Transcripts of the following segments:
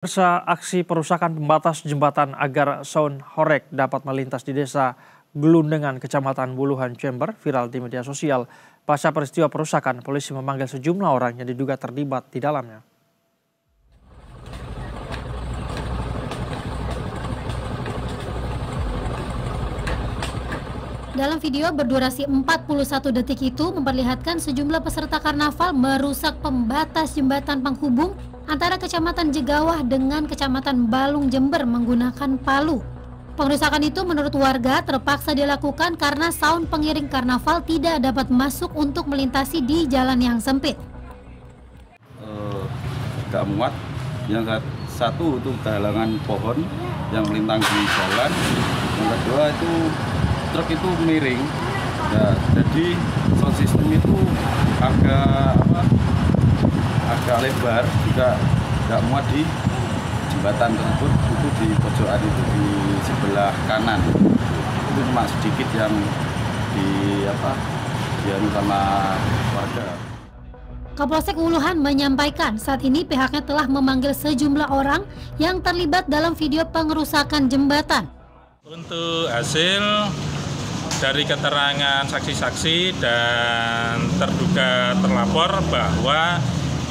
Pemirsa, aksi perusakan pembatas jembatan agar sound horeg dapat melintas di desa Gelundengan, Kecamatan Buluhan, Jember, viral di media sosial. Pasca peristiwa perusakan, polisi memanggil sejumlah orang yang diduga terlibat di dalamnya. Dalam video berdurasi 41 detik itu memperlihatkan sejumlah peserta karnaval merusak pembatas jembatan penghubung antara Kecamatan Jegawah dengan Kecamatan Balung, Jember menggunakan palu. Pengerusakan itu menurut warga terpaksa dilakukan karena sound pengiring karnaval tidak dapat masuk untuk melintasi di jalan yang sempit. Gak muat, yang satu itu kehalangan pohon yang melintang di jalan, yang kedua itu truk itu miring, ya, jadi sound system itu agak lebar, juga nggak muat di jembatan tersebut. Itu di pojokan itu di sebelah kanan, itu cuma sedikit yang dianu sama warga. Kapolsek Wuluhan menyampaikan saat ini pihaknya telah memanggil sejumlah orang yang terlibat dalam video pengerusakan jembatan. Untuk hasil dari keterangan saksi-saksi dan terduga terlapor bahwa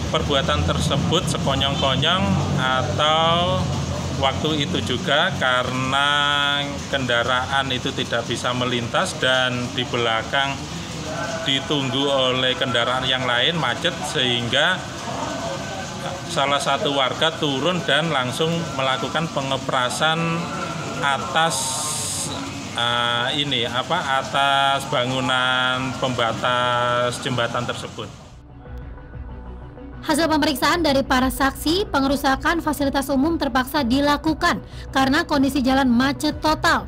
perbuatan tersebut sekonyong-konyong atau waktu itu juga karena kendaraan itu tidak bisa melintas dan di belakang ditunggu oleh kendaraan yang lain macet, sehingga salah satu warga turun dan langsung melakukan pengeprasan atas atas bangunan pembatas jembatan tersebut. Hasil pemeriksaan dari para saksi, pengerusakan fasilitas umum terpaksa dilakukan karena kondisi jalan macet total.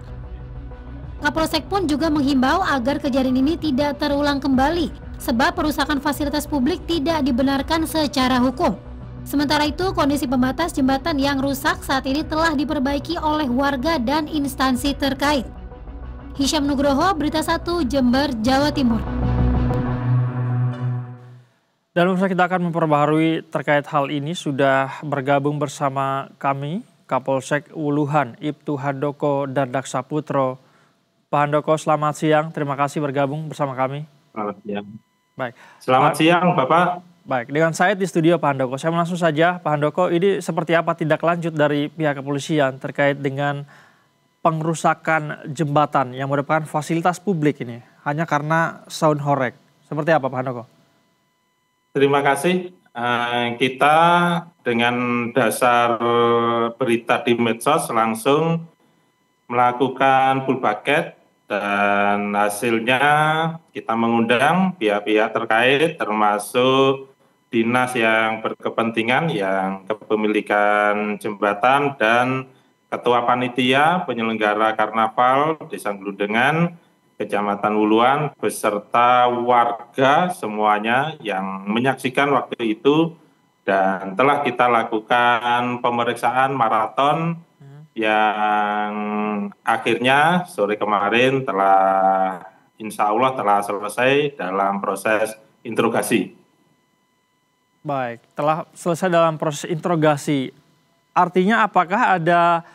Kapolsek pun juga menghimbau agar kejadian ini tidak terulang kembali, sebab perusakan fasilitas publik tidak dibenarkan secara hukum. Sementara itu, kondisi pembatas jembatan yang rusak saat ini telah diperbaiki oleh warga dan instansi terkait. Hisyam Nugroho, Berita 1, Jember, Jawa Timur. Dan pemirsa, kita akan memperbaharui terkait hal ini. Sudah bergabung bersama kami Kapolsek Wuluhan, Ibtu Handoko Dardak Saputro. Pak Handoko, selamat siang. Terima kasih bergabung bersama kami. Selamat siang. Baik. Selamat siang, Bapak. Baik, dengan saya di studio Pak Handoko. Saya langsung saja, Pak Handoko, ini seperti apa tindak lanjut dari pihak kepolisian terkait dengan pengerusakan jembatan yang merupakan fasilitas publik ini hanya karena sound horeg? Seperti apa, Pak Handoko? Terima kasih. Kita dengan dasar berita di medsos langsung melakukan full bucket, dan hasilnya kita mengundang pihak-pihak terkait termasuk dinas yang berkepentingan yang kepemilikan jembatan dan Ketua Panitia Penyelenggara Karnaval Desa Gelundengan, Kecamatan Wuluhan, beserta warga semuanya yang menyaksikan waktu itu, dan telah kita lakukan pemeriksaan maraton yang akhirnya sore kemarin insya Allah telah selesai dalam proses interogasi. Baik, telah selesai dalam proses interogasi. Artinya apakah ada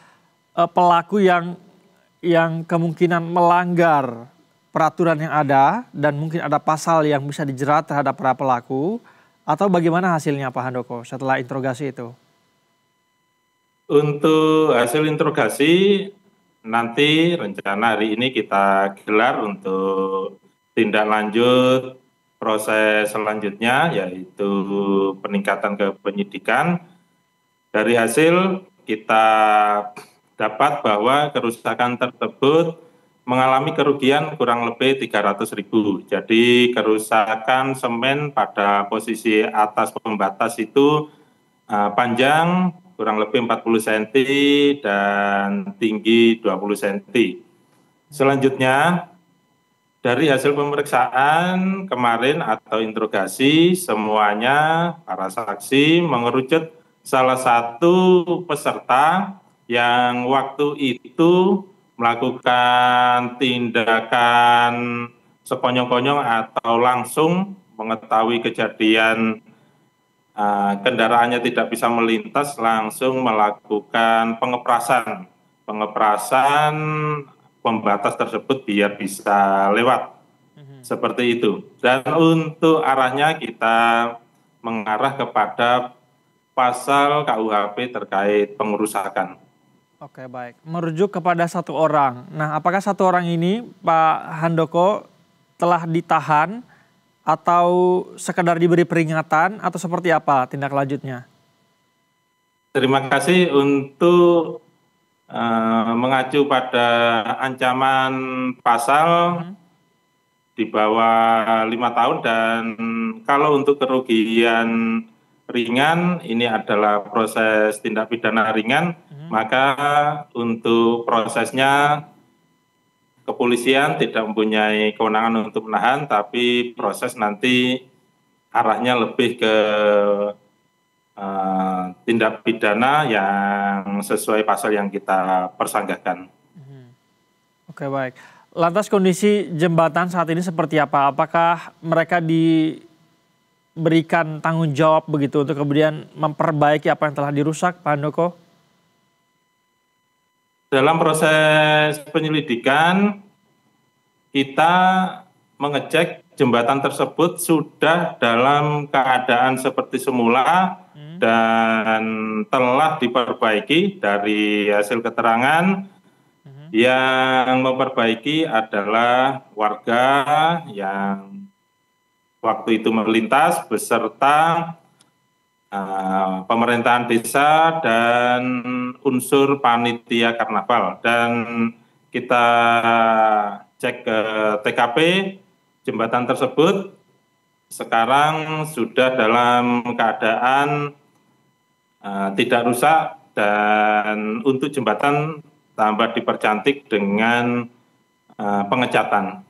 pelaku yang kemungkinan melanggar peraturan yang ada dan mungkin ada pasal yang bisa dijerat terhadap para pelaku, atau bagaimana hasilnya Pak Handoko setelah interogasi itu? Untuk hasil interogasi nanti rencana hari ini kita gelar untuk tindak lanjut proses selanjutnya, yaitu peningkatan ke penyidikan. Dari hasil kita dapat bahwa kerusakan tersebut mengalami kerugian kurang lebih 300.000. Jadi kerusakan semen pada posisi atas pembatas itu panjang kurang lebih 40 cm dan tinggi 20 cm. Selanjutnya, dari hasil pemeriksaan kemarin atau interogasi, semuanya para saksi mengerucut salah satu peserta yang waktu itu melakukan tindakan sekonyong-konyong atau langsung mengetahui kejadian kendaraannya tidak bisa melintas langsung melakukan pengeprasan pembatas tersebut biar bisa lewat. Seperti itu. Dan untuk arahnya kita mengarah kepada pasal KUHP terkait pengerusakan. Oke, baik. Merujuk kepada satu orang. Nah, apakah satu orang ini, Pak Handoko, telah ditahan atau sekedar diberi peringatan atau seperti apa tindak lanjutnya? Terima kasih untuk mengacu pada ancaman pasal di bawah 5 tahun, dan kalau untuk kerugian ringan ini adalah proses tindak pidana ringan, maka untuk prosesnya kepolisian tidak mempunyai kewenangan untuk menahan, tapi proses nanti arahnya lebih ke tindak pidana yang sesuai pasal yang kita persangkakan. Oke, baik. Lantas kondisi jembatan saat ini seperti apa? Apakah mereka diberikan tanggung jawab begitu untuk kemudian memperbaiki apa yang telah dirusak, Pak Handoko? Dalam proses penyelidikan, kita mengecek jembatan tersebut sudah dalam keadaan seperti semula dan telah diperbaiki. Dari hasil keterangan, yang memperbaiki adalah warga yang waktu itu melintas beserta pemerintahan desa dan unsur panitia karnaval. Dan kita cek ke TKP, jembatan tersebut sekarang sudah dalam keadaan tidak rusak, dan untuk jembatan tambah dipercantik dengan pengecatan.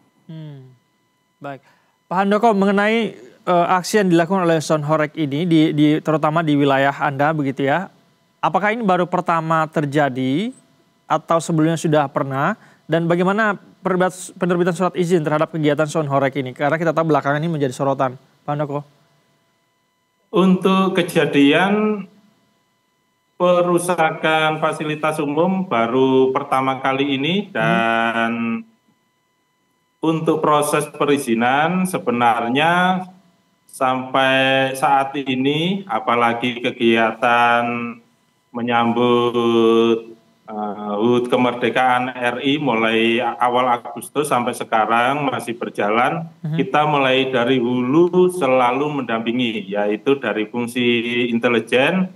Baik, Pak Handoko, mengenai aksi yang dilakukan oleh Son Horeg ini, terutama di wilayah Anda begitu ya, apakah ini baru pertama terjadi atau sebelumnya sudah pernah? Dan bagaimana penerbitan surat izin terhadap kegiatan Son Horeg ini? Karena kita tahu belakangan ini menjadi sorotan, Pak Handoko. Untuk kejadian perusakan fasilitas umum baru pertama kali ini, dan untuk proses perizinan sebenarnya sampai saat ini, apalagi kegiatan menyambut HUT kemerdekaan RI mulai awal Agustus sampai sekarang masih berjalan. Kita mulai dari hulu selalu mendampingi, yaitu dari fungsi intelijen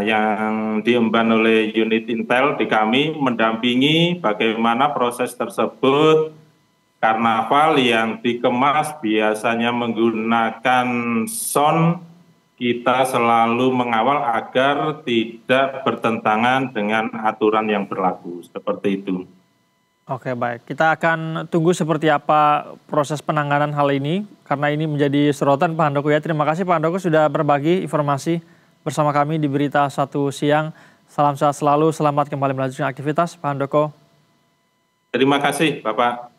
yang diemban oleh unit intel di kami, mendampingi bagaimana proses tersebut. Karnaval yang dikemas biasanya menggunakan sound, kita selalu mengawal agar tidak bertentangan dengan aturan yang berlaku, seperti itu. Oke, baik. Kita akan tunggu seperti apa proses penanganan hal ini, karena ini menjadi sorotan, Pak Handoko ya. Terima kasih Pak Handoko sudah berbagi informasi bersama kami di Berita Satu Siang. Salam sehat selalu, selamat kembali melanjutkan aktivitas, Pak Handoko. Terima kasih, Bapak.